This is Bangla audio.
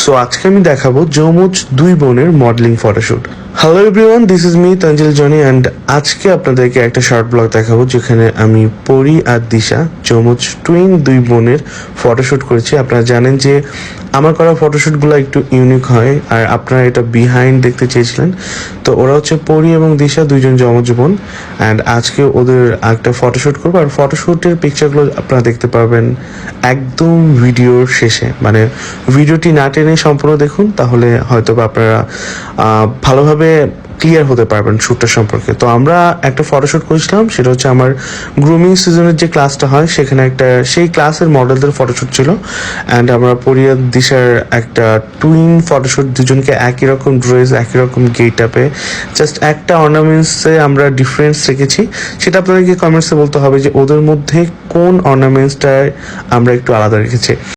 সো আজকে আমি দেখাবো যমজ দুই বোনের modelling photoshoot. Hello everyone, this is me Tanzil Johnny and আজকে আপনাদেরকে একটা শর্ট ব্লগ দেখাবো যেখানে আমি পরি আর দিশা যমজ টুইন দুই বোনের ফটোশুট করেছি। আপনারা জানেন যে আমার করা ফটোশুটগুলো একটু ইউনিক হয় আর আপনারা এটা বিহাইন্ড দেখতে চেয়েছিলেন। তো ওরা হচ্ছে পরি এবং দিশা, দুইজন যমজ বোন, অ্যান্ড আজকে ওদের একটা ফটোশুট করবো। আর ফটোশুটের পিকচারগুলো আপনারা দেখতে পারবেন একদম ভিডিওর শেষে, মানে ভিডিওটি না টেনে সম্পূর্ণ দেখুন, তাহলে হয়তো বা আপনারা ভালোভাবে ক্লিয়ার হতে পারবেন শ্যুটটা সম্পর্কে। তো আমরা একটা ফটোশ্যুট করেছিলাম, সেটা হচ্ছে আমার গ্রুমিং সিজনের যে ক্লাসটা হয় সেখানে একটা সেই ক্লাসের মডেলদের ফটোশ্যুট ছিল। অ্যান্ড আমরা পরিয়া দিশার একটা টুইন ফটোশ্যুট, দুজনকে একই রকম ড্রেস, একই রকম গেট আপে, জাস্ট একটা অর্নামেন্টসে আমরা ডিফারেন্স রেখেছি। সেটা আপনাদেরকে কমেন্টসে বলতে হবে যে ওদের মধ্যে কোন অর্নামেন্টসটায় আমরা একটু আলাদা রেখেছি।